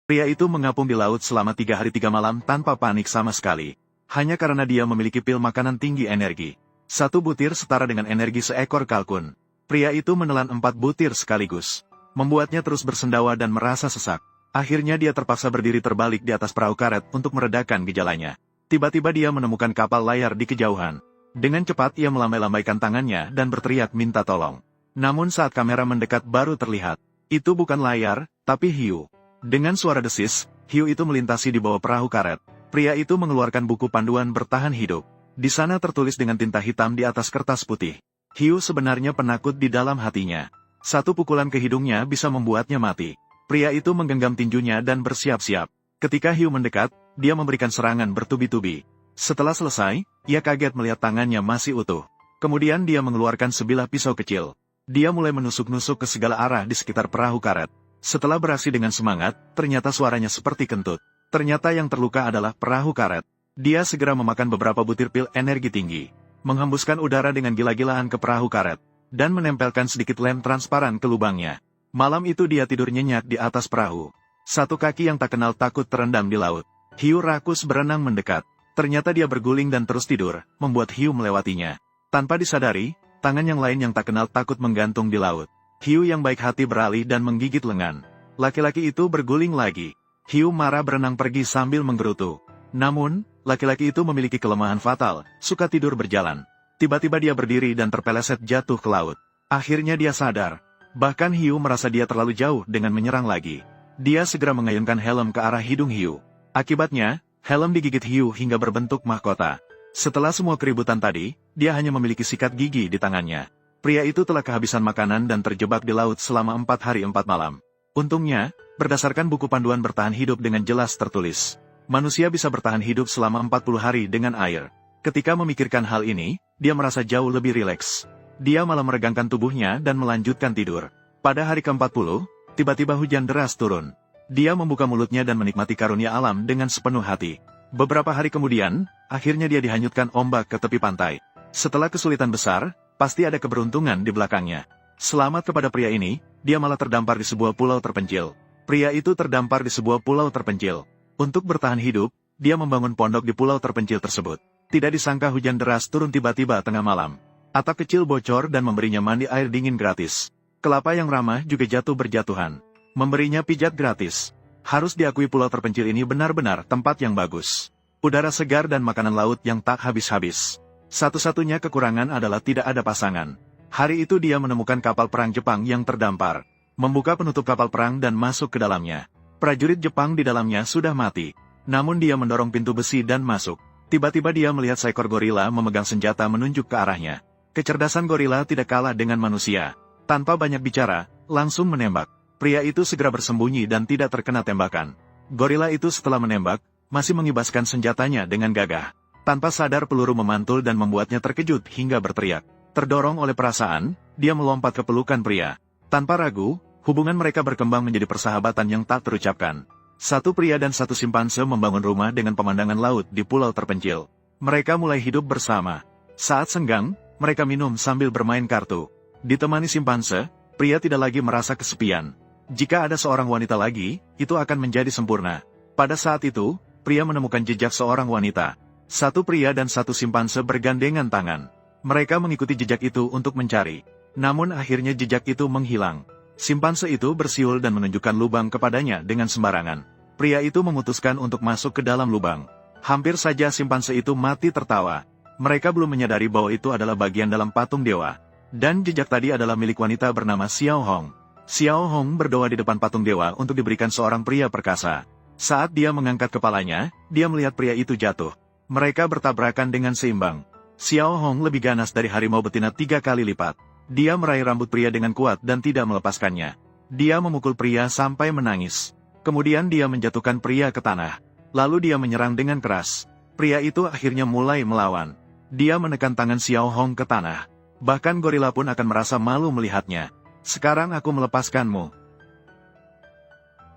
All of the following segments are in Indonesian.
Pria itu mengapung di laut selama 3 hari 3 malam tanpa panik sama sekali. Hanya karena dia memiliki pil makanan tinggi energi. 1 butir setara dengan energi seekor kalkun. Pria itu menelan 4 butir sekaligus. Membuatnya terus bersendawa dan merasa sesak. Akhirnya dia terpaksa berdiri terbalik di atas perahu karet untuk meredakan gejalanya. Tiba-tiba dia menemukan kapal layar di kejauhan. Dengan cepat ia melambai-lambaikan tangannya dan berteriak minta tolong. Namun saat kamera mendekat baru terlihat. Itu bukan layar, tapi hiu. Dengan suara desis, hiu itu melintasi di bawah perahu karet. Pria itu mengeluarkan buku panduan bertahan hidup. Di sana tertulis dengan tinta hitam di atas kertas putih. Hiu sebenarnya penakut di dalam hatinya. 1 pukulan ke hidungnya bisa membuatnya mati. Pria itu menggenggam tinjunya dan bersiap-siap. Ketika hiu mendekat, dia memberikan serangan bertubi-tubi. Setelah selesai, ia kaget melihat tangannya masih utuh. Kemudian dia mengeluarkan sebilah pisau kecil. Dia mulai menusuk-nusuk ke segala arah di sekitar perahu karet. Setelah beraksi dengan semangat, ternyata suaranya seperti kentut. Ternyata yang terluka adalah perahu karet. Dia segera memakan beberapa butir pil energi tinggi, menghembuskan udara dengan gila-gilaan ke perahu karet, dan menempelkan sedikit lem transparan ke lubangnya. Malam itu dia tidur nyenyak di atas perahu. 1 kaki yang tak kenal takut terendam di laut. Hiu rakus berenang mendekat. Ternyata dia berguling dan terus tidur, membuat hiu melewatinya. Tanpa disadari, tangan yang lain yang tak kenal takut menggantung di laut. Hiu yang baik hati beralih dan menggigit lengan. Laki-laki itu berguling lagi. Hiu marah berenang pergi sambil menggerutu. Namun, laki-laki itu memiliki kelemahan fatal, suka tidur berjalan. Tiba-tiba dia berdiri dan terpeleset jatuh ke laut. Akhirnya dia sadar. Bahkan hiu merasa dia terlalu jauh dengan menyerang lagi. Dia segera mengayunkan helm ke arah hidung hiu. Akibatnya, helm digigit hiu hingga berbentuk mahkota. Setelah semua keributan tadi, dia hanya memiliki sikat gigi di tangannya. Pria itu telah kehabisan makanan dan terjebak di laut selama 4 hari 4 malam. Untungnya, berdasarkan buku panduan bertahan hidup dengan jelas tertulis, manusia bisa bertahan hidup selama 40 hari dengan air. Ketika memikirkan hal ini, dia merasa jauh lebih rileks. Dia malah meregangkan tubuhnya dan melanjutkan tidur. Pada hari ke-40, tiba-tiba hujan deras turun. Dia membuka mulutnya dan menikmati karunia alam dengan sepenuh hati. Beberapa hari kemudian, akhirnya dia dihanyutkan ombak ke tepi pantai. Setelah kesulitan besar, pasti ada keberuntungan di belakangnya. Selamat kepada pria ini, dia malah terdampar di sebuah pulau terpencil. Pria itu terdampar di sebuah pulau terpencil. Untuk bertahan hidup, dia membangun pondok di pulau terpencil tersebut. Tidak disangka hujan deras turun tiba-tiba tengah malam. Atap kecil bocor dan memberinya mandi air dingin gratis. Kelapa yang ramah juga jatuh berjatuhan. Memberinya pijat gratis. Harus diakui pulau terpencil ini benar-benar tempat yang bagus. Udara segar dan makanan laut yang tak habis-habis. Satu-satunya kekurangan adalah tidak ada pasangan. Hari itu dia menemukan kapal perang Jepang yang terdampar. Membuka penutup kapal perang dan masuk ke dalamnya. Prajurit Jepang di dalamnya sudah mati. Namun dia mendorong pintu besi dan masuk. Tiba-tiba dia melihat seekor gorila memegang senjata menunjuk ke arahnya. Kecerdasan gorila tidak kalah dengan manusia. Tanpa banyak bicara, langsung menembak. Pria itu segera bersembunyi dan tidak terkena tembakan. Gorila itu setelah menembak, masih mengibaskan senjatanya dengan gagah. Tanpa sadar peluru memantul dan membuatnya terkejut hingga berteriak. Terdorong oleh perasaan, dia melompat ke pelukan pria. Tanpa ragu, hubungan mereka berkembang menjadi persahabatan yang tak terucapkan. 1 pria dan 1 simpanse membangun rumah dengan pemandangan laut di pulau terpencil. Mereka mulai hidup bersama. Saat senggang, mereka minum sambil bermain kartu. Ditemani simpanse, pria tidak lagi merasa kesepian. Jika ada seorang wanita lagi, itu akan menjadi sempurna. Pada saat itu, pria menemukan jejak seorang wanita. 1 pria dan 1 simpanse bergandengan tangan. Mereka mengikuti jejak itu untuk mencari. Namun akhirnya jejak itu menghilang. Simpanse itu bersiul dan menunjukkan lubang kepadanya dengan sembarangan. Pria itu memutuskan untuk masuk ke dalam lubang. Hampir saja simpanse itu mati tertawa. Mereka belum menyadari bahwa itu adalah bagian dalam patung dewa. Dan jejak tadi adalah milik wanita bernama Xiao Hong. Xiao Hong berdoa di depan patung dewa untuk diberikan seorang pria perkasa. Saat dia mengangkat kepalanya, dia melihat pria itu jatuh. Mereka bertabrakan dengan seimbang. Xiao Hong lebih ganas dari harimau betina 3 kali lipat. Dia meraih rambut pria dengan kuat dan tidak melepaskannya. Dia memukul pria sampai menangis. Kemudian dia menjatuhkan pria ke tanah. Lalu dia menyerang dengan keras. Pria itu akhirnya mulai melawan. Dia menekan tangan Xiao Hong ke tanah. Bahkan gorila pun akan merasa malu melihatnya. Sekarang aku melepaskanmu.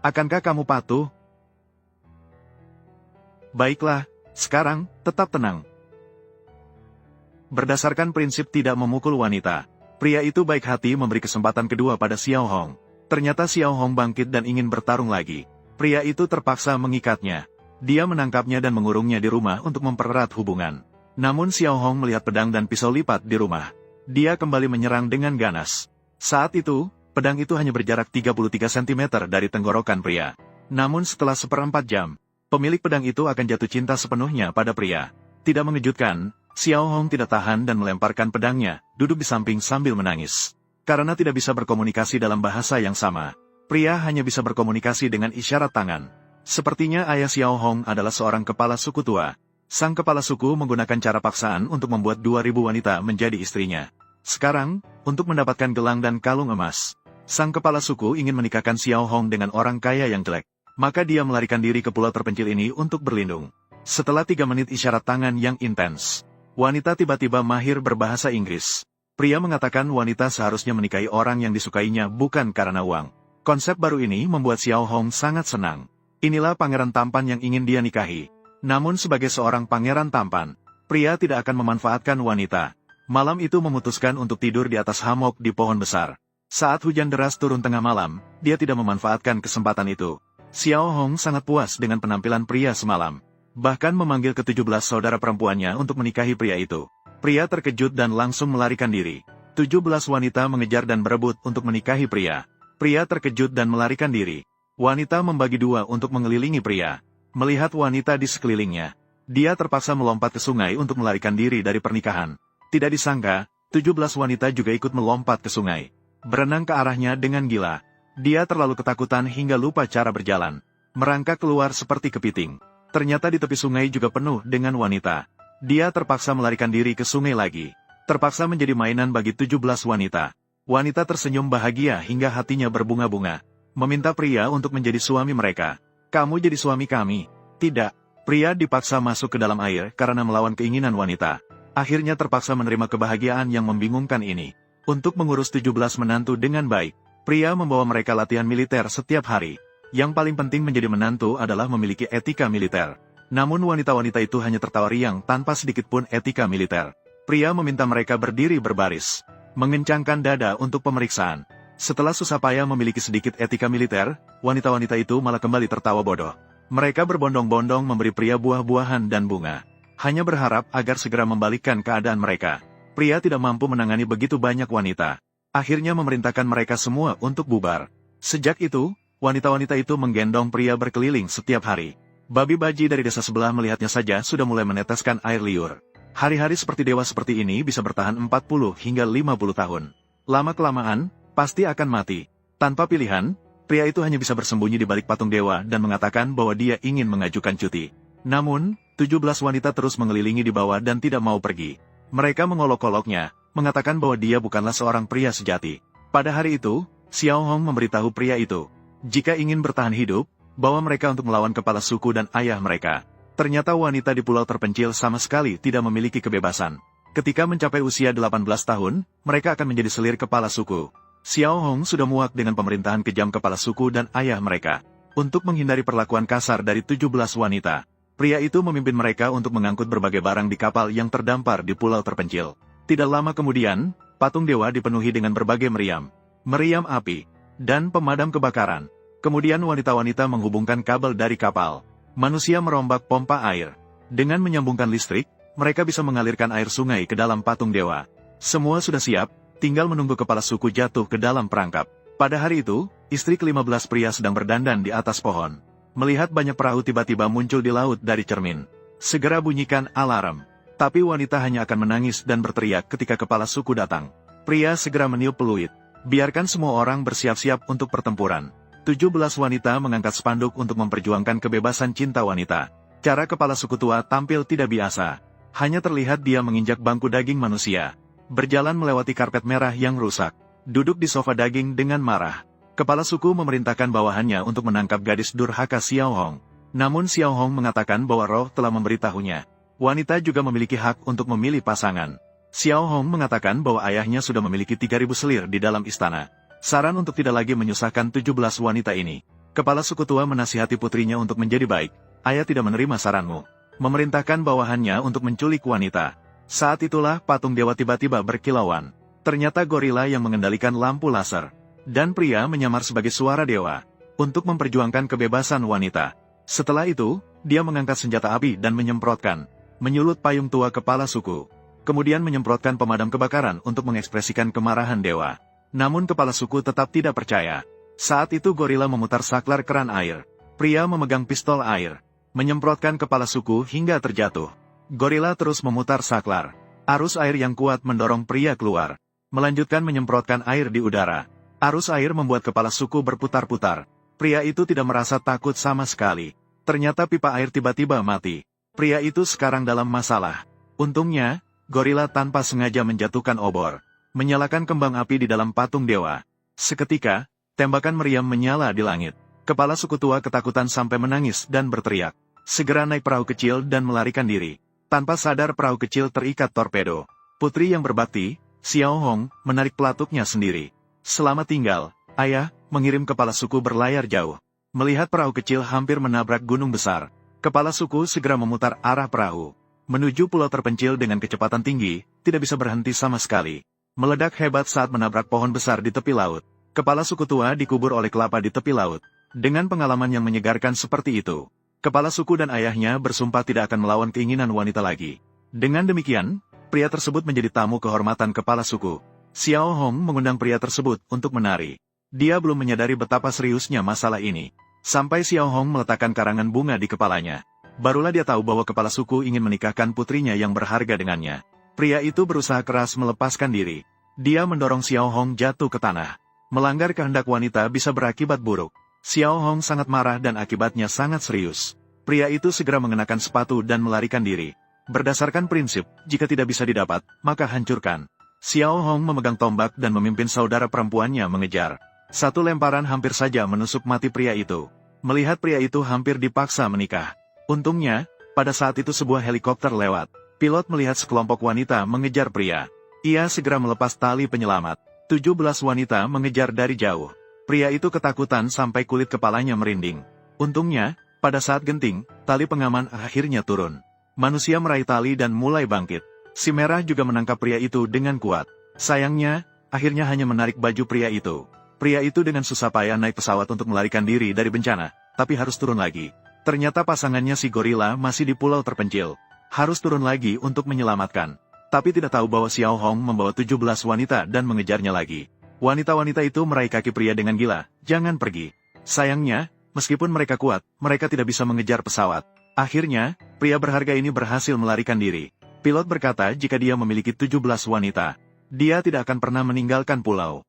Akankah kamu patuh? Baiklah, sekarang, tetap tenang. Berdasarkan prinsip tidak memukul wanita, pria itu baik hati memberi kesempatan kedua pada Xiao Hong. Ternyata Xiao Hong bangkit dan ingin bertarung lagi. Pria itu terpaksa mengikatnya. Dia menangkapnya dan mengurungnya di rumah untuk mempererat hubungan. Namun Xiao Hong melihat pedang dan pisau lipat di rumah. Dia kembali menyerang dengan ganas. Saat itu, pedang itu hanya berjarak 33 cm dari tenggorokan pria. Namun setelah 1/4 jam, pemilik pedang itu akan jatuh cinta sepenuhnya pada pria. Tidak mengejutkan, Xiao Hong tidak tahan dan melemparkan pedangnya, duduk di samping sambil menangis. Karena tidak bisa berkomunikasi dalam bahasa yang sama, pria hanya bisa berkomunikasi dengan isyarat tangan. Sepertinya ayah Xiao Hong adalah seorang kepala suku tua. Sang kepala suku menggunakan cara paksaan untuk membuat 2.000 wanita menjadi istrinya. Sekarang, untuk mendapatkan gelang dan kalung emas, sang kepala suku ingin menikahkan Xiao Hong dengan orang kaya yang jelek. Maka dia melarikan diri ke pulau terpencil ini untuk berlindung. Setelah 3 menit isyarat tangan yang intens, wanita tiba-tiba mahir berbahasa Inggris. Pria mengatakan wanita seharusnya menikahi orang yang disukainya bukan karena uang. Konsep baru ini membuat Xiao Hong sangat senang. Inilah pangeran tampan yang ingin dia nikahi. Namun sebagai seorang pangeran tampan, pria tidak akan memanfaatkan wanita. Malam itu memutuskan untuk tidur di atas hammock di pohon besar. Saat hujan deras turun tengah malam, dia tidak memanfaatkan kesempatan itu. Xiao Hong sangat puas dengan penampilan pria semalam. Bahkan memanggil ke-17 saudara perempuannya untuk menikahi pria itu. Pria terkejut dan langsung melarikan diri. 17 wanita mengejar dan berebut untuk menikahi pria. Pria terkejut dan melarikan diri. Wanita membagi dua untuk mengelilingi pria. Melihat wanita di sekelilingnya, dia terpaksa melompat ke sungai untuk melarikan diri dari pernikahan. Tidak disangka, 17 wanita juga ikut melompat ke sungai. Berenang ke arahnya dengan gila. Dia terlalu ketakutan hingga lupa cara berjalan. Merangkak keluar seperti kepiting. Ternyata di tepi sungai juga penuh dengan wanita. Dia terpaksa melarikan diri ke sungai lagi. Terpaksa menjadi mainan bagi 17 wanita. Wanita tersenyum bahagia hingga hatinya berbunga-bunga. Meminta pria untuk menjadi suami mereka. Kamu jadi suami kami. Tidak. Pria dipaksa masuk ke dalam air karena melawan keinginan wanita. Akhirnya terpaksa menerima kebahagiaan yang membingungkan ini. Untuk mengurus 17 menantu dengan baik, pria membawa mereka latihan militer setiap hari. Yang paling penting menjadi menantu adalah memiliki etika militer. Namun wanita-wanita itu hanya tertawa riang tanpa sedikit pun etika militer. Pria meminta mereka berdiri berbaris, mengencangkan dada untuk pemeriksaan. Setelah susah payah memiliki sedikit etika militer, wanita-wanita itu malah kembali tertawa bodoh. Mereka berbondong-bondong memberi pria buah-buahan dan bunga. Hanya berharap agar segera membalikkan keadaan mereka. Pria tidak mampu menangani begitu banyak wanita. Akhirnya memerintahkan mereka semua untuk bubar. Sejak itu, wanita-wanita itu menggendong pria berkeliling setiap hari. Babi baji dari desa sebelah melihatnya saja sudah mulai meneteskan air liur. Hari-hari seperti dewa seperti ini bisa bertahan 40 hingga 50 tahun. Lama-kelamaan, pasti akan mati. Tanpa pilihan, pria itu hanya bisa bersembunyi di balik patung dewa dan mengatakan bahwa dia ingin mengajukan cuti. Namun, 17 wanita terus mengelilingi di bawah dan tidak mau pergi. Mereka mengolok-oloknya, mengatakan bahwa dia bukanlah seorang pria sejati. Pada hari itu, Xiao Hong memberitahu pria itu, jika ingin bertahan hidup, bawa mereka untuk melawan kepala suku dan ayah mereka. Ternyata wanita di pulau terpencil sama sekali tidak memiliki kebebasan. Ketika mencapai usia 18 tahun, mereka akan menjadi selir kepala suku. Xiao Hong sudah muak dengan pemerintahan kejam kepala suku dan ayah mereka. Untuk menghindari perlakuan kasar dari 17 wanita, pria itu memimpin mereka untuk mengangkut berbagai barang di kapal yang terdampar di pulau terpencil. Tidak lama kemudian, patung dewa dipenuhi dengan berbagai meriam api, dan pemadam kebakaran. Kemudian wanita-wanita menghubungkan kabel dari kapal. Manusia merombak pompa air. Dengan menyambungkan listrik, mereka bisa mengalirkan air sungai ke dalam patung dewa. Semua sudah siap, tinggal menunggu kepala suku jatuh ke dalam perangkap. Pada hari itu, istri ke-15 pria sedang berdandan di atas pohon. Melihat banyak perahu tiba-tiba muncul di laut dari cermin. Segera bunyikan alarm. Tapi wanita hanya akan menangis dan berteriak ketika kepala suku datang. Pria segera meniup peluit. Biarkan semua orang bersiap-siap untuk pertempuran. 17 wanita mengangkat spanduk untuk memperjuangkan kebebasan cinta wanita. Cara kepala suku tua tampil tidak biasa. Hanya terlihat dia menginjak bangku daging manusia. Berjalan melewati karpet merah yang rusak. Duduk di sofa daging dengan marah. Kepala suku memerintahkan bawahannya untuk menangkap gadis durhaka Xiao Hong. Namun Xiao Hong mengatakan bahwa roh telah memberitahunya. Wanita juga memiliki hak untuk memilih pasangan. Xiao Hong mengatakan bahwa ayahnya sudah memiliki 3.000 selir di dalam istana. Saran untuk tidak lagi menyusahkan 17 wanita ini. Kepala suku tua menasihati putrinya untuk menjadi baik. Ayah tidak menerima saranmu. Memerintahkan bawahannya untuk menculik wanita. Saat itulah patung dewa tiba-tiba berkilauan. Ternyata gorila yang mengendalikan lampu laser. Dan pria menyamar sebagai suara dewa. untuk memperjuangkan kebebasan wanita. Setelah itu, dia mengangkat senjata api dan menyemprotkan, menyulut payung tua kepala suku. Kemudian menyemprotkan pemadam kebakaran untuk mengekspresikan kemarahan dewa. Namun kepala suku tetap tidak percaya. Saat itu gorila memutar saklar keran air. Pria memegang pistol air, menyemprotkan kepala suku hingga terjatuh. Gorila terus memutar saklar. Arus air yang kuat mendorong pria keluar, melanjutkan menyemprotkan air di udara. Arus air membuat kepala suku berputar-putar. Pria itu tidak merasa takut sama sekali. Ternyata pipa air tiba-tiba mati. Pria itu sekarang dalam masalah. Untungnya, gorila tanpa sengaja menjatuhkan obor, menyalakan kembang api di dalam patung dewa. Seketika, tembakan meriam menyala di langit. Kepala suku tua ketakutan sampai menangis dan berteriak. Segera naik perahu kecil dan melarikan diri. Tanpa sadar perahu kecil terikat torpedo. Putri yang berbakti, Xiao Hong, menarik pelatuknya sendiri. Selamat tinggal, ayah, mengirim kepala suku berlayar jauh. Melihat perahu kecil hampir menabrak gunung besar, kepala suku segera memutar arah perahu menuju pulau terpencil dengan kecepatan tinggi, tidak bisa berhenti sama sekali. Meledak hebat saat menabrak pohon besar di tepi laut. Kepala suku tua dikubur oleh kelapa di tepi laut. Dengan pengalaman yang menyegarkan seperti itu, kepala suku dan ayahnya bersumpah tidak akan melawan keinginan wanita lagi. Dengan demikian, pria tersebut menjadi tamu kehormatan kepala suku. Xiao Hong mengundang pria tersebut untuk menari. Dia belum menyadari betapa seriusnya masalah ini. Sampai Xiao Hong meletakkan karangan bunga di kepalanya. Barulah dia tahu bahwa kepala suku ingin menikahkan putrinya yang berharga dengannya. Pria itu berusaha keras melepaskan diri. Dia mendorong Xiao Hong jatuh ke tanah. Melanggar kehendak wanita bisa berakibat buruk. Xiao Hong sangat marah dan akibatnya sangat serius. Pria itu segera mengenakan sepatu dan melarikan diri. Berdasarkan prinsip, jika tidak bisa didapat, maka hancurkan. Xiao Hong memegang tombak dan memimpin saudara perempuannya mengejar. Satu lemparan hampir saja menusuk mati pria itu. Melihat pria itu hampir dipaksa menikah. Untungnya, pada saat itu sebuah helikopter lewat. Pilot melihat sekelompok wanita mengejar pria. Ia segera melepas tali penyelamat. 17 wanita mengejar dari jauh. Pria itu ketakutan sampai kulit kepalanya merinding. Untungnya, pada saat genting, tali pengaman akhirnya turun. Manusia meraih tali dan mulai bangkit. Si merah juga menangkap pria itu dengan kuat. Sayangnya, akhirnya hanya menarik baju pria itu. Pria itu dengan susah payah naik pesawat untuk melarikan diri dari bencana, tapi harus turun lagi. Ternyata pasangannya si gorila masih di pulau terpencil. Harus turun lagi untuk menyelamatkan. Tapi tidak tahu bahwa Xiao Hong membawa 17 wanita dan mengejarnya lagi. Wanita-wanita itu meraih kaki pria dengan gila, jangan pergi. Sayangnya, meskipun mereka kuat, mereka tidak bisa mengejar pesawat. Akhirnya, pria berharga ini berhasil melarikan diri. Pilot berkata jika dia memiliki 17 wanita, dia tidak akan pernah meninggalkan pulau.